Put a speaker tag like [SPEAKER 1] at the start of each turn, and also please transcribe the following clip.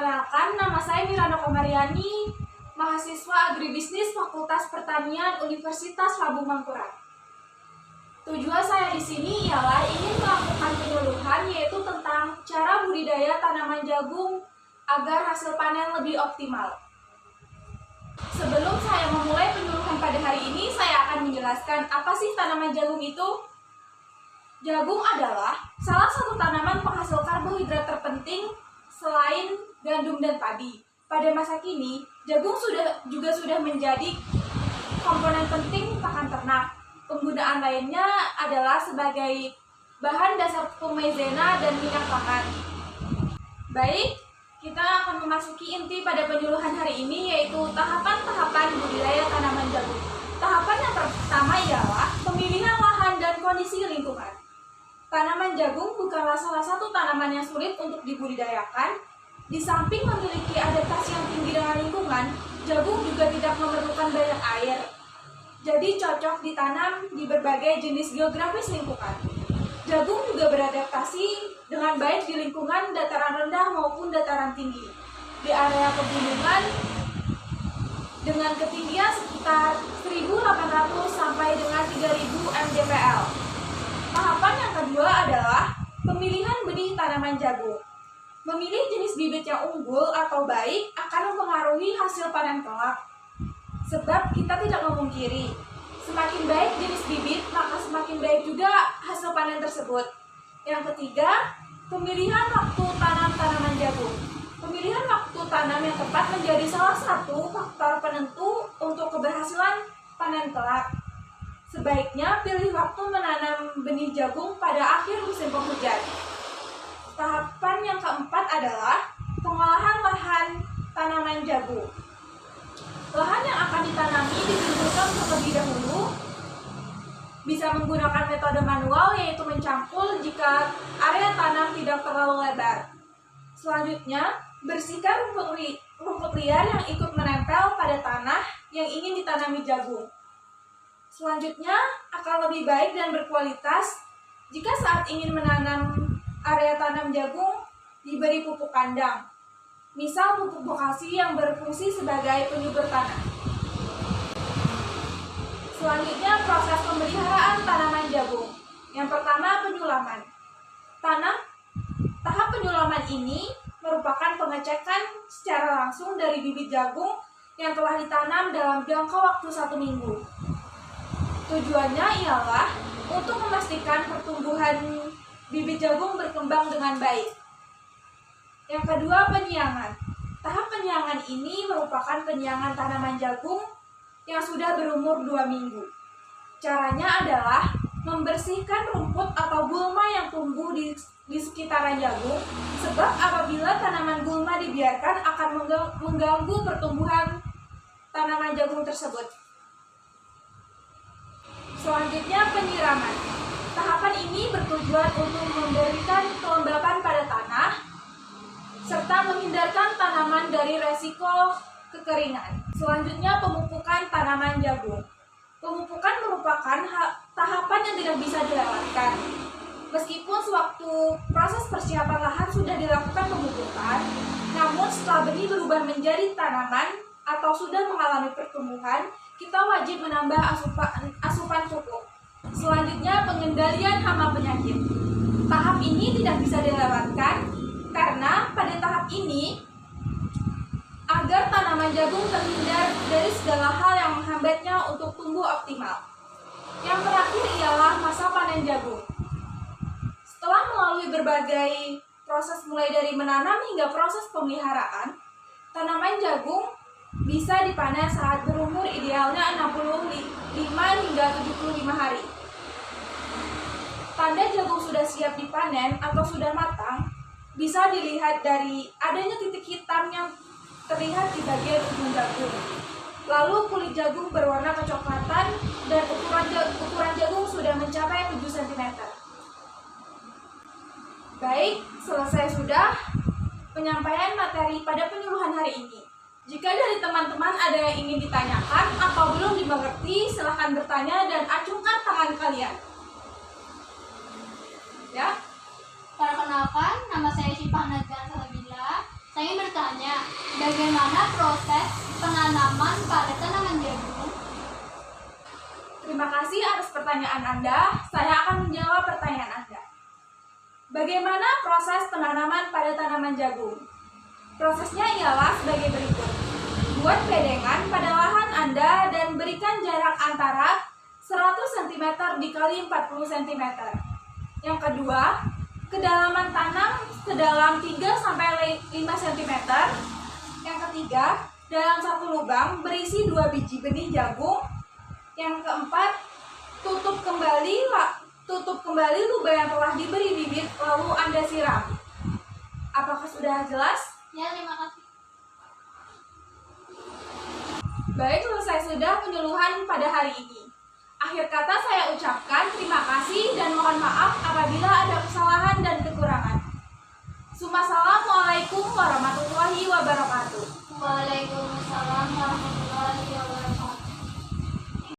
[SPEAKER 1] Perkenalkan, nama saya Miranda Komariani, mahasiswa Agribisnis Fakultas Pertanian Universitas Labung Mangkurat. Tujuan saya di sini ialah ingin melakukan penyuluhan, yaitu tentang cara budidaya tanaman jagung agar hasil panen lebih optimal. Sebelum saya memulai penyuluhan pada hari ini, saya akan menjelaskan apa sih tanaman jagung itu. Jagung adalah salah satu tanaman penghasil karbohidrat terpenting selain gandum dan padi. Pada masa kini, jagung juga sudah menjadi komponen penting pakan ternak. Penggunaan lainnya adalah sebagai bahan dasar tepung maizena dan minyak pakan. Baik, kita akan memasuki inti pada penyuluhan hari ini, yaitu tahapan-tahapan budidaya tanaman jagung. Tahapan yang pertama ialah pemilihan lahan dan kondisi lingkungan. Tanaman jagung bukanlah salah satu tanaman yang sulit untuk dibudidayakan. Di samping memiliki adaptasi yang tinggi dengan lingkungan, jagung juga tidak memerlukan banyak air. Jadi cocok ditanam di berbagai jenis geografis lingkungan. Jagung juga beradaptasi dengan baik di lingkungan dataran rendah maupun dataran tinggi. Di area pegunungan dengan ketinggian sekitar 1.800 sampai dengan 3.000 mdpl. Tahapan yang kedua adalah pemilihan benih tanaman jagung. Memilih jenis bibit yang unggul atau baik akan mempengaruhi hasil panen kelak. Sebab kita tidak memungkiri, semakin baik jenis bibit, maka semakin baik juga hasil panen tersebut. Yang ketiga, pemilihan waktu tanam tanaman jagung. Pemilihan waktu tanam yang tepat menjadi salah satu faktor penentu untuk keberhasilan panen kelak. Sebaiknya pilih waktu menanam benih jagung pada akhir musim penghujan. Tahapan yang keempat adalah pengolahan lahan tanaman jagung. Lahan yang akan ditanami ditimbulkan terlebih dahulu. Bisa menggunakan metode manual, yaitu mencampur jika area tanam tidak terlalu lebar. Selanjutnya, bersihkan rumput liar yang ikut menempel pada tanah yang ingin ditanami jagung. Selanjutnya, akan lebih baik dan berkualitas jika saat ingin menanam area tanam jagung diberi pupuk kandang. Misal pupuk bokasi yang berfungsi sebagai penyubur tanah. Selanjutnya, proses pemeliharaan tanaman jagung. Yang pertama, penyulaman. Tahap penyulaman ini merupakan pengecekan secara langsung dari bibit jagung yang telah ditanam dalam jangka waktu 1 minggu. Tujuannya ialah untuk memastikan pertumbuhan bibit jagung berkembang dengan baik. Yang kedua, penyiangan. Tahap penyiangan ini merupakan penyiangan tanaman jagung yang sudah berumur 2 minggu. Caranya adalah membersihkan rumput atau gulma yang tumbuh di sekitaran jagung, sebab apabila tanaman gulma dibiarkan akan mengganggu pertumbuhan tanaman jagung tersebut. Selanjutnya, penyiraman. Tahapan ini bertujuan untuk memberikan kelembapan pada tanah serta menghindarkan tanaman dari resiko kekeringan. Selanjutnya, pemupukan tanaman jagung. Pemupukan merupakan tahapan yang tidak bisa dilewatkan. Meskipun sewaktu proses persiapan lahan sudah dilakukan pemupukan, namun setelah benih berubah menjadi tanaman atau sudah mengalami pertumbuhan, kita wajib menambah asupan pupuk. Selanjutnya, pengendalian hama penyakit. Tahap ini tidak bisa dilewatkan karena pada tahap ini agar tanaman jagung terhindar dari segala hal yang menghambatnya untuk tumbuh optimal. Yang terakhir ialah masa panen jagung. Setelah melalui berbagai proses mulai dari menanam hingga proses pemeliharaan, tanaman jagung bisa dipanen saat berumur idealnya 65 hingga 75 hari. Tanda jagung sudah siap dipanen atau sudah matang bisa dilihat dari adanya titik hitam yang terlihat di bagian ujung jagung. Lalu kulit jagung berwarna kecoklatan dan ukuran jagung sudah mencapai 7 cm. Baik, selesai sudah penyampaian materi pada penyuluhan hari ini. Jika dari teman-teman ada yang ingin ditanyakan atau belum dimengerti, silahkan bertanya dan acungkan tangan kalian. Ya.
[SPEAKER 2] Perkenalkan, nama saya Syifa Nazar Salabila. Saya bertanya bagaimana proses penanaman pada tanaman jagung?
[SPEAKER 1] Terima kasih atas pertanyaan Anda. Saya akan menjawab pertanyaan Anda. Bagaimana proses penanaman pada tanaman jagung? Prosesnya ialah sebagai berikut. Buat bedengan pada lahan Anda dan berikan jarak antara 100 cm dikali 40 cm. Yang kedua, kedalaman tanam sedalam 3-5 cm. Yang ketiga, dalam satu lubang berisi 2 biji benih jagung. Yang keempat, tutup kembali lubang yang telah diberi bibit lalu Anda siram. Apakah sudah jelas?
[SPEAKER 2] Ya, terima kasih.
[SPEAKER 1] Baik, selesai sudah penyuluhan pada hari ini. Akhir kata saya ucapkan terima kasih dan mohon maaf apabila ada kesalahan dan kekurangan. Assalamualaikum warahmatullahi wabarakatuh.